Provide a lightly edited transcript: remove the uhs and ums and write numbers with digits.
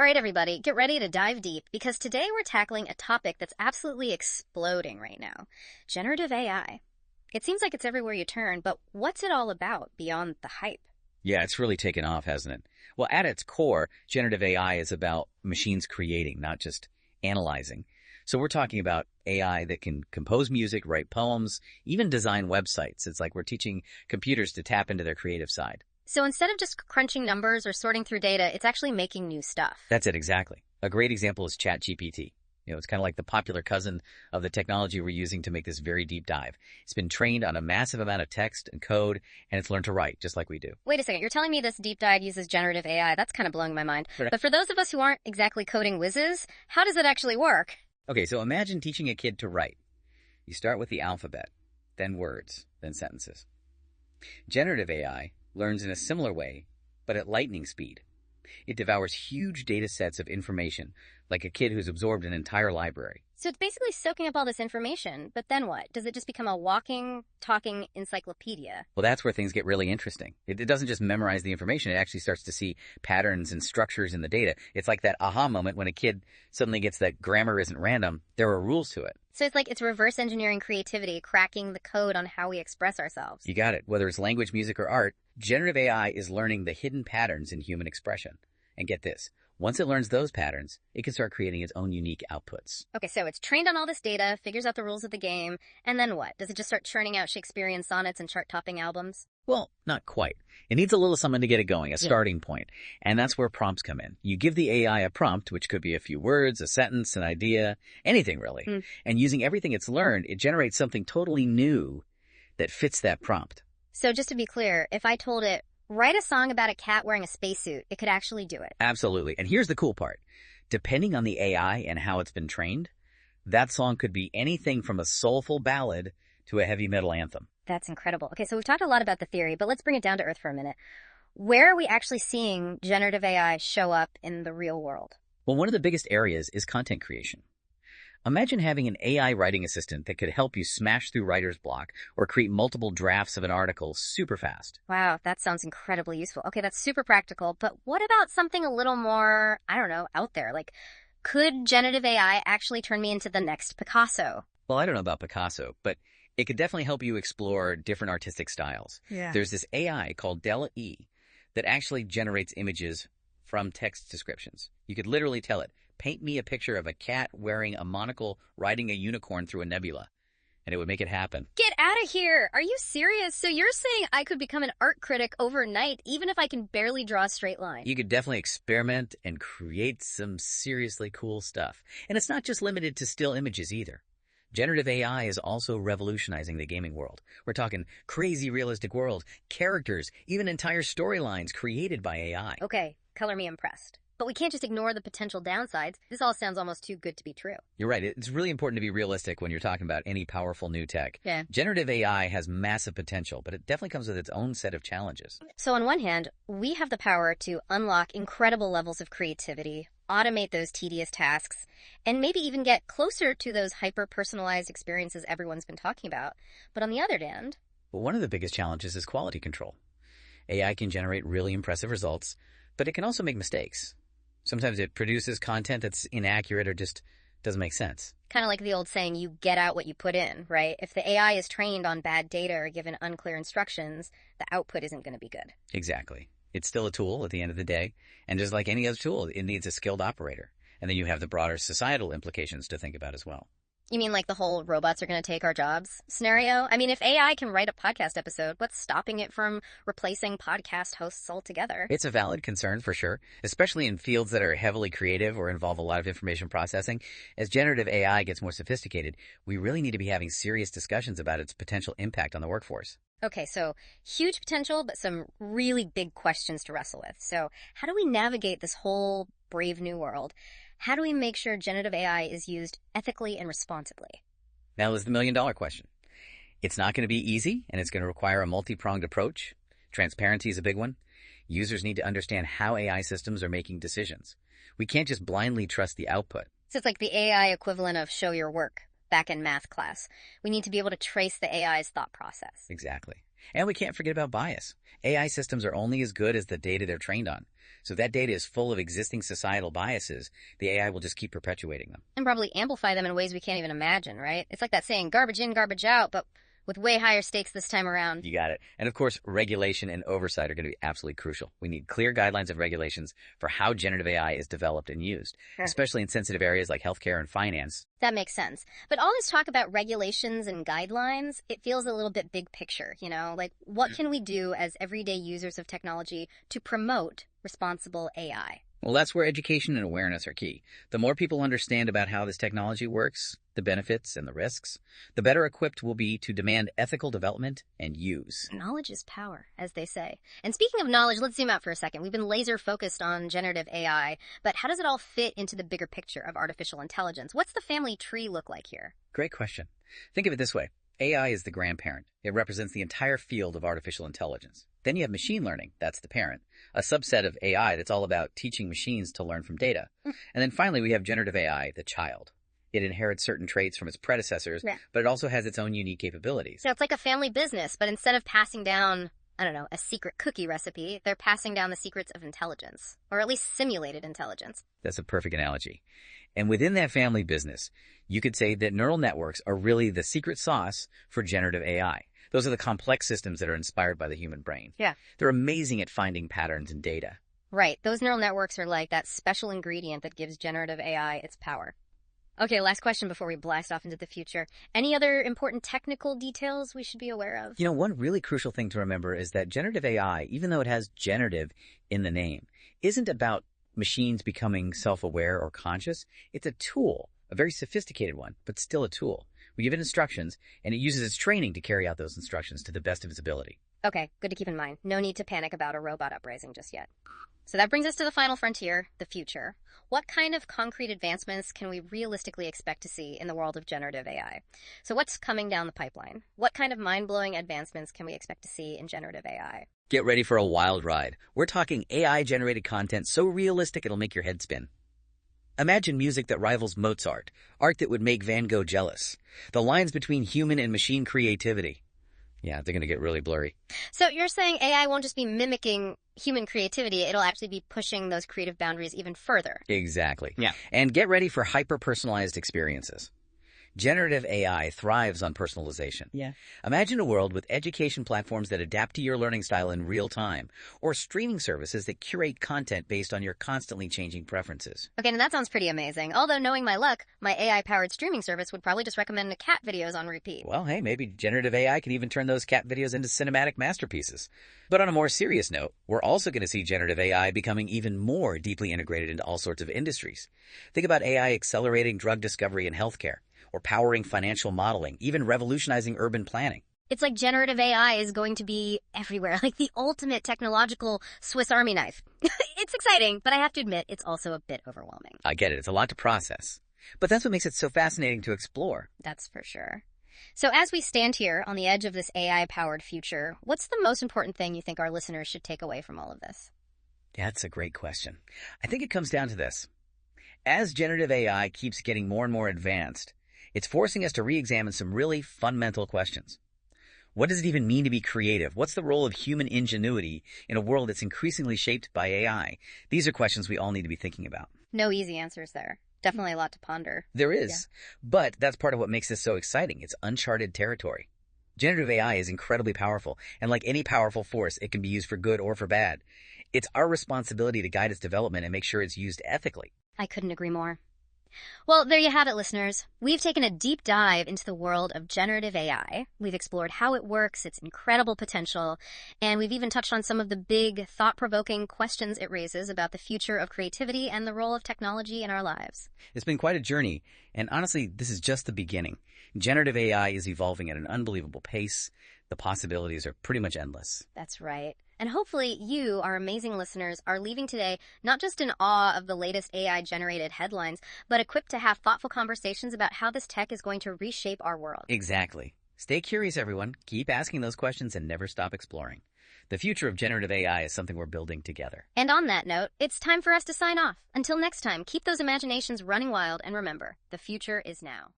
All right, everybody, get ready to dive deep because today we're tackling a topic that's absolutely exploding right now. Generative AI. It seems like it's everywhere you turn, but what's it all about beyond the hype? Yeah, it's really taken off, hasn't it? Well, at its core, generative AI is about machines creating, not just analyzing. So we're talking about AI that can compose music, write poems, even design websites. It's like we're teaching computers to tap into their creative side. So instead of just crunching numbers or sorting through data, it's actually making new stuff. That's it, exactly. A great example is ChatGPT. It's kind of like the popular cousin of the technology we're using to make this very deep dive. It's been trained on a massive amount of text and code, and it's learned to write, just like we do. Wait a second, you're telling me this deep dive uses generative AI? That's kind of blowing my mind. Right. But for those of us who aren't exactly coding whizzes, how does it actually work? Okay, so imagine teaching a kid to write. You start with the alphabet, then words, then sentences. Generative AI learns in a similar way, but at lightning speed. It devours huge data sets of information, like a kid who's absorbed an entire library. So it's basically soaking up all this information, but then what? Does it just become a walking, talking encyclopedia? Well, that's where things get really interesting. It doesn't just memorize the information, it actually starts to see patterns and structures in the data. It's like that aha moment when a kid suddenly gets that grammar isn't random, there are rules to it. So it's like it's reverse engineering creativity, cracking the code on how we express ourselves. You got it. Whether it's language, music, or art, generative AI is learning the hidden patterns in human expression. And get this, once it learns those patterns, it can start creating its own unique outputs. Okay, so it's trained on all this data, figures out the rules of the game, and then what? Does it just start churning out Shakespearean sonnets and chart-topping albums? Well, not quite. It needs a little something to get it going, a starting point. And that's where prompts come in. You give the AI a prompt, which could be a few words, a sentence, an idea, anything really. And using everything it's learned, it generates something totally new that fits that prompt. So just to be clear, if I told it, write a song about a cat wearing a spacesuit, it could actually do it. Absolutely. And here's the cool part. Depending on the AI and how it's been trained, that song could be anything from a soulful ballad to a heavy metal anthem. That's incredible. Okay, so we've talked a lot about the theory, but let's bring it down to earth for a minute. Where are we actually seeing generative AI show up in the real world? Well, one of the biggest areas is content creation. Imagine having an AI writing assistant that could help you smash through writer's block or create multiple drafts of an article super fast. Wow, that sounds incredibly useful. Okay, that's super practical, but what about something a little more, I don't know, out there? Like, could generative AI actually turn me into the next Picasso? Well, I don't know about Picasso, but it could definitely help you explore different artistic styles. Yeah. There's this AI called Della-E that actually generates images from text descriptions. You could literally tell it, paint me a picture of a cat wearing a monocle riding a unicorn through a nebula, and it would make it happen. Get out of here! Are you serious? So you're saying I could become an art critic overnight, even if I can barely draw a straight line? You could definitely experiment and create some seriously cool stuff. And it's not just limited to still images either. Generative AI is also revolutionizing the gaming world. We're talking crazy realistic world, characters, even entire storylines created by AI. Okay, color me impressed. But we can't just ignore the potential downsides. This all sounds almost too good to be true. You're right. It's really important to be realistic when you're talking about any powerful new tech. Yeah. Generative AI has massive potential, but it definitely comes with its own set of challenges. So on one hand, we have the power to unlock incredible levels of creativity, automate those tedious tasks, and maybe even get closer to those hyper-personalized experiences everyone's been talking about. But on the other hand... Well, one of the biggest challenges is quality control. AI can generate really impressive results, but it can also make mistakes. Sometimes it produces content that's inaccurate or just doesn't make sense. Kind of like the old saying, you get out what you put in, right? If the AI is trained on bad data or given unclear instructions, the output isn't going to be good. Exactly. It's still a tool at the end of the day, and just like any other tool, it needs a skilled operator. And then you have the broader societal implications to think about as well. You mean like the whole robots are going to take our jobs scenario? I mean, if AI can write a podcast episode, what's stopping it from replacing podcast hosts altogether? It's a valid concern for sure, especially in fields that are heavily creative or involve a lot of information processing. As generative AI gets more sophisticated, we really need to be having serious discussions about its potential impact on the workforce. Okay, so huge potential, but some really big questions to wrestle with. So how do we navigate this whole brave new world? How do we make sure generative AI is used ethically and responsibly? Now there's the million-dollar question. It's not going to be easy, and it's going to require a multi-pronged approach. Transparency is a big one. Users need to understand how AI systems are making decisions. We can't just blindly trust the output. So it's like the AI equivalent of show your work back in math class. We need to be able to trace the AI's thought process. Exactly. And we can't forget about bias. AI systems are only as good as the data they're trained on. So if that data is full of existing societal biases, the AI will just keep perpetuating them. And probably amplify them in ways we can't even imagine, right? It's like that saying, garbage in, garbage out, but with way higher stakes this time around. You got it. And of course, regulation and oversight are going to be absolutely crucial. We need clear guidelines and regulations for how generative AI is developed and used, Sure. especially in sensitive areas like healthcare and finance. That makes sense. But all this talk about regulations and guidelines, it feels a little bit big picture, Like, what can we do as everyday users of technology to promote responsible AI? Well, that's where education and awareness are key. The more people understand about how this technology works, the benefits and the risks, the better equipped we'll be to demand ethical development and use. Knowledge is power, as they say. And speaking of knowledge, let's zoom out for a second. We've been laser focused on generative AI, but how does it all fit into the bigger picture of artificial intelligence? What's the family tree look like here? Great question. Think of it this way. AI is the grandparent. It represents the entire field of artificial intelligence. Then you have machine learning, that's the parent, a subset of AI that's all about teaching machines to learn from data. And then finally we have generative AI, the child. It inherits certain traits from its predecessors, but it also has its own unique capabilities. So it's like a family business, but instead of passing down, I don't know, a secret cookie recipe, they're passing down the secrets of intelligence, or at least simulated intelligence. That's a perfect analogy. And within that family business, you could say that neural networks are really the secret sauce for generative AI. Those are the complex systems that are inspired by the human brain. Yeah. They're amazing at finding patterns in data. Right. Those neural networks are like that special ingredient that gives generative AI its power. Okay, last question before we blast off into the future. Any other important technical details we should be aware of? One really crucial thing to remember is that generative AI, even though it has generative in the name, isn't about machines becoming self-aware or conscious. It's a tool, a very sophisticated one, but still a tool. We give it instructions, and it uses its training to carry out those instructions to the best of its ability. Okay, good to keep in mind. No need to panic about a robot uprising just yet. So that brings us to the final frontier, the future. What kind of concrete advancements can we realistically expect to see in the world of generative AI? So what's coming down the pipeline? What kind of mind-blowing advancements can we expect to see in generative AI? Get ready for a wild ride. We're talking AI-generated content so realistic it'll make your head spin. Imagine music that rivals Mozart, art that would make Van Gogh jealous, the lines between human and machine creativity. Yeah, they're going to get really blurry. So you're saying AI won't just be mimicking human creativity, it'll actually be pushing those creative boundaries even further. Exactly. Yeah. And get ready for hyper-personalized experiences. Generative AI thrives on personalization. Yeah. Imagine a world with education platforms that adapt to your learning style in real time, or streaming services that curate content based on your constantly changing preferences. Okay, now that sounds pretty amazing. Although, knowing my luck, my AI-powered streaming service would probably just recommend cat videos on repeat. Well, hey, maybe generative AI can even turn those cat videos into cinematic masterpieces. But on a more serious note, we're also going to see generative AI becoming even more deeply integrated into all sorts of industries. Think about AI accelerating drug discovery in healthcare, or powering financial modeling, even revolutionizing urban planning. It's like generative AI is going to be everywhere, like the ultimate technological Swiss Army knife. It's exciting, but I have to admit, it's also a bit overwhelming. I get it. It's a lot to process. But that's what makes it so fascinating to explore. That's for sure. So as we stand here on the edge of this AI-powered future, what's the most important thing you think our listeners should take away from all of this? That's a great question. I think it comes down to this. As generative AI keeps getting more and more advanced, it's forcing us to re-examine some really fundamental questions. What does it even mean to be creative? What's the role of human ingenuity in a world that's increasingly shaped by AI? These are questions we all need to be thinking about. No easy answers there. Definitely a lot to ponder. There is, but that's part of what makes this so exciting. It's uncharted territory. Generative AI is incredibly powerful, and like any powerful force, it can be used for good or for bad. It's our responsibility to guide its development and make sure it's used ethically. I couldn't agree more. Well, there you have it, listeners. We've taken a deep dive into the world of generative AI. We've explored how it works, its incredible potential, and we've even touched on some of the big, thought-provoking questions it raises about the future of creativity and the role of technology in our lives. It's been quite a journey, and honestly, this is just the beginning. Generative AI is evolving at an unbelievable pace. The possibilities are pretty much endless. That's right. And hopefully you, our amazing listeners, are leaving today not just in awe of the latest AI-generated headlines, but equipped to have thoughtful conversations about how this tech is going to reshape our world. Exactly. Stay curious, everyone. Keep asking those questions and never stop exploring. The future of generative AI is something we're building together. And on that note, it's time for us to sign off. Until next time, keep those imaginations running wild, and remember, the future is now.